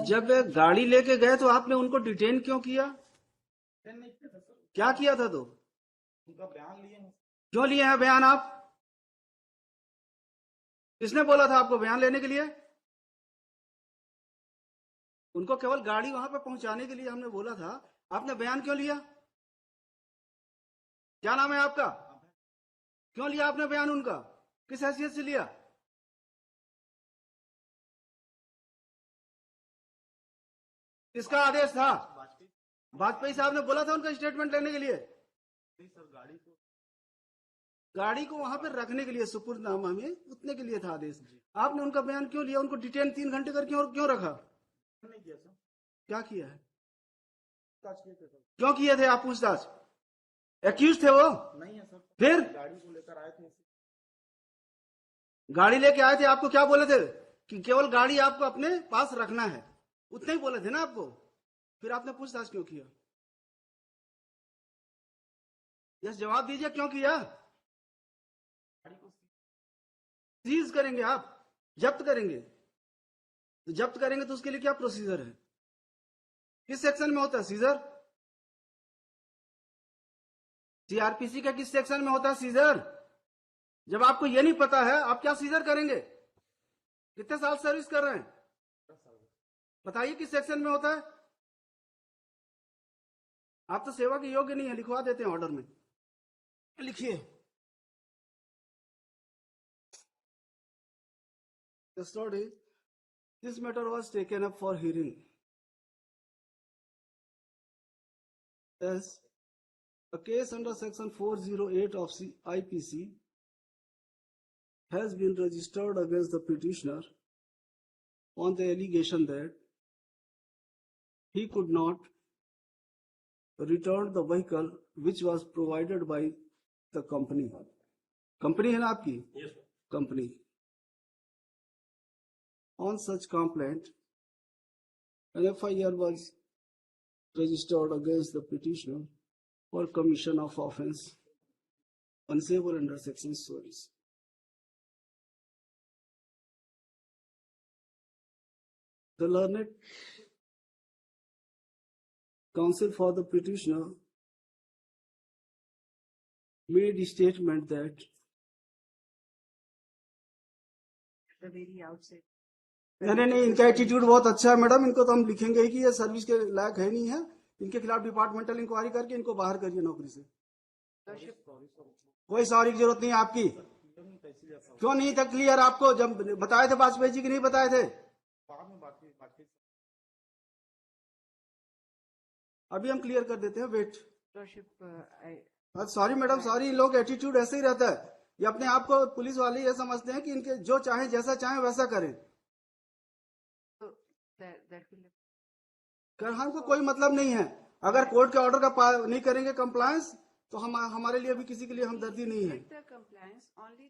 जब गाड़ी लेके गए तो आपने उनको डिटेन क्यों किया? नहीं किया था सर, क्या किया था तो? उनका बयान लिए हैं। क्यों लिए हैं बयान आप? किसने बोला था आपको बयान लेने के लिए? उनको केवल गाड़ी वहां पे पहुंचाने के लिए हमने बोला था, आपने बयान क्यों लिया? क्या नाम है आपका? क्यों लिया आपने बयान उनका? किस हैसियत से लिया? किसका आदेश था? वाजपेयी साहब ने बोला था उनका स्टेटमेंट लेने के लिए? नहीं सर, गाड़ी को वहां पर रखने के लिए, सुपुर्दनामा में उतने के लिए था आदेश। आपने उनका बयान क्यों लिया? उनको डिटेन 3 घंटे करके और क्यों रखा? नहीं किया सर, क्या किया है? पूछताछ किए थे सर। क्यों किए थे आप पूछताछ? एक्यूज थे वो? नहीं है सर, फिर गाड़ी को लेकर आए थे। गाड़ी लेके आए थे, आपको क्या बोले थे? कि केवल गाड़ी आपको अपने पास रखना है, उतने ही बोले थे ना आपको? फिर आपने पूछताछ क्यों किया? यस, जवाब दीजिए, क्यों किया? गाड़ी को सीज करेंगे आप, जब्त करेंगे। तो जब्त करेंगे तो उसके लिए क्या प्रोसीजर है? किस सेक्शन में होता है सीजर? सीआरपीसी का किस सेक्शन में होता है सीजर? जब आपको ये नहीं पता है, आप क्या सीजर करेंगे? कितने साल सर्विस कर रहे हैं? 10 साल हुए। बताइए किस सेक्शन में होता है? आप तो सेवा के योग्य नहीं है, लिखवा देते हैं ऑर्डर में। लिखिए, custody, this matter was taken up for hearing as a case under section 408 of IPC has been registered against the petitioner on the allegation that he could not return the vehicle which was provided by the company. Company है ना आपकी? Yes, sir. Company. On such complaint, an FIR was registered against the petitioner for commission of offence punishable under section 6. The learned counsel for the petitioner made a statement that the very outset. नहीं, इनका attitude बहुत अच्छा है madam, इनको तो हम लिखेंगे ही कि ये सर्विस के लायक है नहीं है। इनके खिलाफ डिपार्टमेंटल इंक्वायरी करके इनको बाहर करिए नौकरी से। कोई सॉरी की जरूरत नहीं है आपकी। क्यों नहीं था क्लियर आपको? जब बताए थे वाजपेयी जी की नहीं बताए थे? बाद में बात की। अभी हम क्लियर कर देते हैं, wait. Lordship, sorry madam, sorry. इन लोग का एटीट्यूड ऐसे ही रहता है, ये अपने आप को पुलिस वाले ये समझते हैं कि इनके जो चाहे जैसा चाहे वैसा करें। so that will. कर हमको कोई मतलब नहीं है, अगर कोर्ट के ऑर्डर का नहीं करेंगे कंप्लायंस तो हमारे लिए भी किसी के लिए हमदर्दी नहीं है। The compliance only.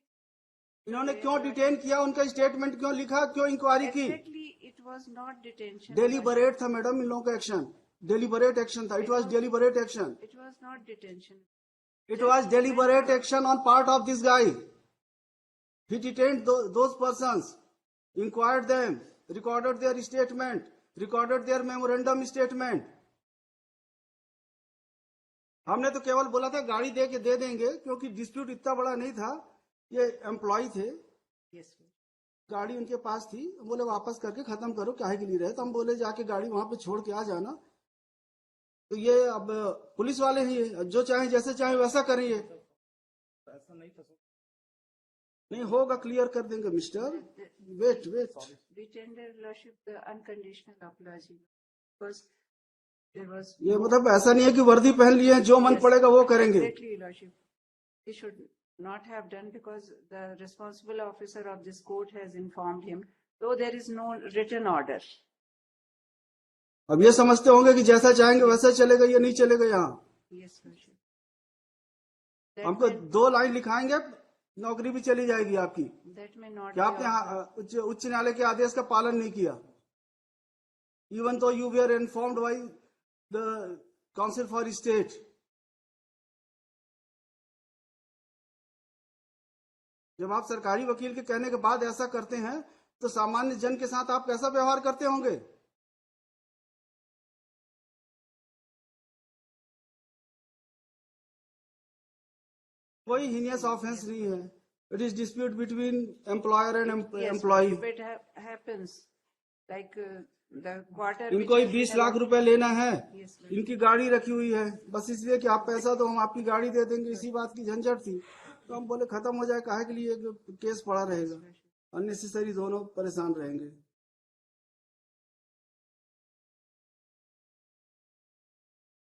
इन्होंने क्यों डिटेन किया? उनका स्टेटमेंट क्यों लिखा? क्यों इंक्वायरी की? Exactly, it was not detention. Deliberate था मैडम इन लोगों का एक्शन, डेलीबरेट एक्शन था। It was deliberate action. It was not detention. It was deliberate action on part of this guy. He detained those persons, inquired them, recorded their statement, recorded their memorandum statement. हमने तो केवल बोला था गाड़ी दे देंगे, क्योंकि dispute इतना बड़ा नहीं था। ये एम्प्लॉय थे, Yes, sir. गाड़ी उनके पास थी, बोले वापस करके खत्म करो, काहे के लिए रहे? तो हम बोले जाके गाड़ी वहां पे छोड़ के आ जाना। तो ये अब पुलिस वाले ही जो चाहे जैसे चाहे वैसा करें। ये ऐसा नहीं था सर। नहीं होगा, क्लियर कर देंगे mister. Wait Retender Lordship, the unconditional apology, because there was. ये मतलब ऐसा नहीं है कि वर्दी पहन लिए हैं, जो मन Yes, पड़ेगा वो करेंगे। Exactly, Lordship. He should not have done, because the responsible officer of this court has informed him, though there is no written order. अब ये समझते होंगे कि जैसा चाहेंगे वैसा चलेगा, ये नहीं चलेगा यहाँ। Yes, Lordship. That हमको may- 2 लाइन लिखाएंगे, नौकरी भी चली जाएगी आपकी। That may not. क्या be आपने authorized. उच्च न्यायालय के आदेश का पालन नहीं किया? Even though you were informed by the counsel for state. जब आप सरकारी वकील के कहने के बाद ऐसा करते हैं तो सामान्य जन के साथ आप कैसा व्यवहार करते होंगे? कोई हीनियस ऑफेंस नहीं है. It is dispute between employer and Yes, employ. if it happens, like the quarter. इनको ही which has 20 been lakh allotted- रुपए लेना है. Yes, ma'am. इनकी गाड़ी रखी हुई है, बस इसलिए कि आप पैसा दो हम आपकी गाड़ी दे देंगे, इसी बात की झंझट थी. तो हम बोले खत्म हो जाए, काहे के लिए केस पड़ा रहेगा, अननेसेसरी दोनों परेशान रहेंगे.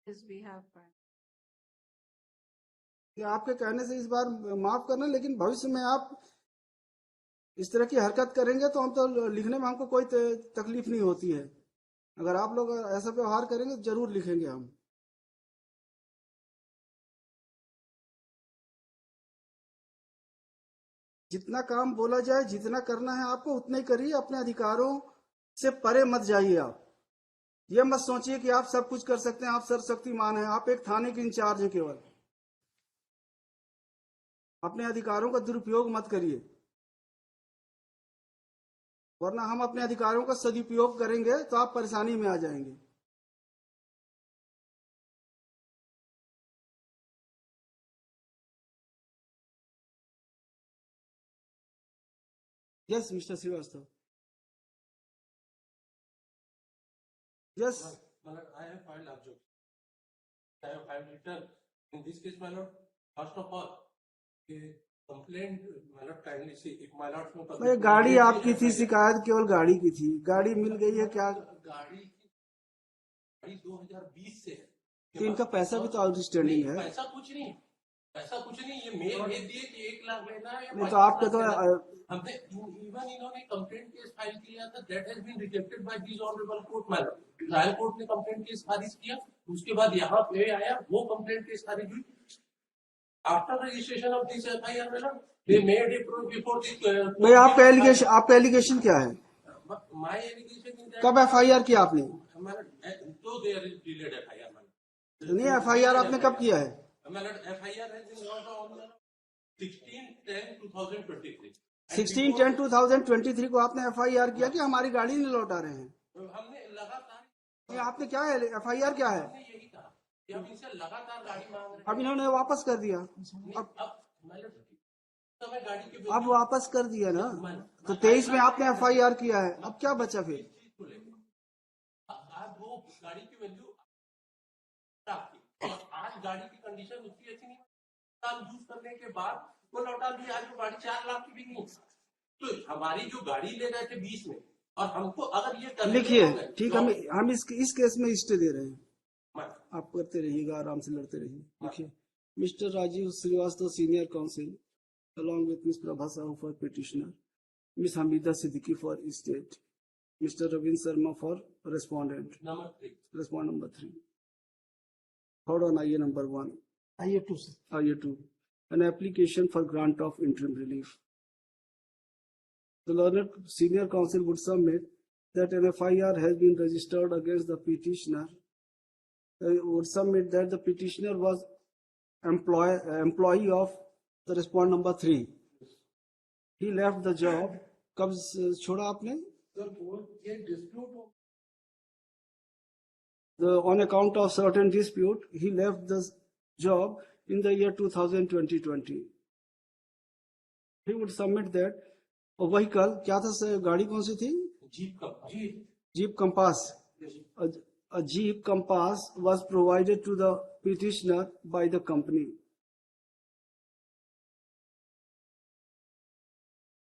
Yes, we have. कि आपके कहने से इस बार माफ करना, लेकिन भविष्य में आप इस तरह की हरकत करेंगे तो हम तो लिखने में हमको कोई तकलीफ नहीं होती है. अगर आप लोग ऐसा व्यवहार करेंगे तो जरूर लिखेंगे हम. जितना काम बोला जाए, जितना करना है आपको उतना ही करिए. अपने अधिकारों से परे मत जाइए. आप ये मत सोचिए कि आप सब कुछ कर सकते हैं, आप सर्वशक्तिमान हैं. आप एक थाने के इंचार्ज हैं केवल. अपने अधिकारों का दुरुपयोग मत करिए, वरना हम अपने अधिकारों का सदुपयोग करेंगे तो आप परेशानी में आ जाएंगे. Yes mister Srivastava. Yes. My lord, I have filed objection. I have filed return. In this case, my lord, first of all, a complaint, my lord, kindly see, if my lord no भाई गाड़ी आपकी थी, शिकायत केवल गाड़ी की थी. गाड़ी मिल गई है क्या? गाड़ी 2020 से है. तो इनका पैसा भी तो आउटस्टैंडिंग है. पैसा कुछ नहीं, पैसा कुछ नहीं. ये मेल भेज दिए कि 1 लाख लेना है या नहीं तो 5 आपके लाख तो लेना है. हमने इवन इन्होंने कंप्लेंट केस फाइल किया था, that has been rejected by this honourable court. Main trial court ने कंप्लेंट केस खारिज किया, उसके बाद यहाँ पे आया, वो कंप्लेंट केस खारिज हुई. After registration of this FIR madam, they made it before this. भाई आपका एलिगेशन क्या है? माय एलिगेशन इज कब एफआईआर किया आपने? तो देयर इज डिलेड एफआईआर. नहीं, एफआईआर आपने कब किया है? FIR has been launched on 16/10/2023. 16/10/2023 को आपने एफआईआर किया कि हमारी गाड़ी नहीं लौटा रहे हैं? हमने लगातार, ये आपने क्या है, एफआईआर क्या है? हमने यही कहा कि हम इनसे लगातार गाड़ी मांग रहे हैं. अब इन्होंने वापस कर दिया. अब मतलब समय गाड़ी के अब वापस कर दिया ना, तो 23 में आपने एफआईआर किया है, अब क्या बचा फिर? चीज को लेकर आज वो गाड़ी की वैल्यू और आज गाड़ी की कंडीशन उसकी अच्छी नहीं. काम यूज करने के बाद वो लौटा दिया. आज वो गाड़ी 4 लाख की भी नहीं. तो हमारी जो गाड़ी ले रहे थे 20 में, और हमको अगर ये करने लिखिए, देंगे, ठीक, तो हम इस केस में स्टे दे रहे हैं. मैं- आप करते रहिएगा, आराम से लड़ते रहिए. लिखिए, mister Rajeev Srivastava senior counsel along with Ms. Prabha Sahu for petitioner, Ms. Hamida Siddiqui for state, Mr. Ravin Sharma for respondent. Number 3. Respond number 3. Hold on, IA number 1. आइए टू से IA 2. An application for grant of interim relief. The learned senior counsel would submit that an FIR has been registered against the petitioner. Would submit that the petitioner was employee of the respond number 3. He left the job. कब छोड़ा आपने? Sir वो ये dispute हो On account of certain dispute, he left the job in the year 2020. He would submit that a vehicle, क्या था, गाड़ी कौन सी थी? जीप का Jeep Compass. A Jeep Compass was provided to the petitioner by the company.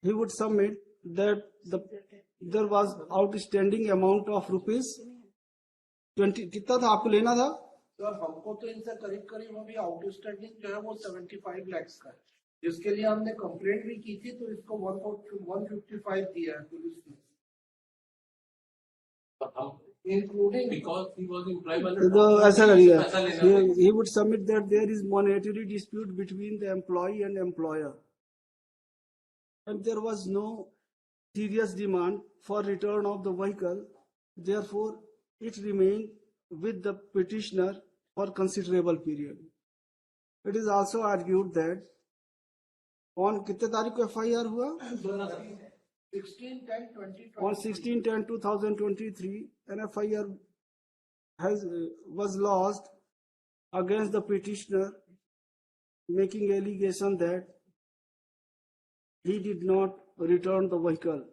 He would submit that there was outstanding amount of rupees 20. कितना था आपको लेना था? सर हमको तो इनसे करीब करीब अभी आउटस्टैंडिंग जो है वो 75 लाख का है, जिसके लिए हमने कंप्लेंट भी की थी. तो इसको 155 दिया है पुलिस ने, including because he was employed by तो ऐसा करिए, पैसा लेना. he would submit that there is monetary dispute between the employee and employer, and there was no serious demand for return of the vehicle. Therefore, it remained with the petitioner for considerable period. It is also argued that on कितने तारीख को FIR हुआ? 16/10/2023 On 16/10/2023, an FIR was lodged against the petitioner making allegation that he did not return the vehicle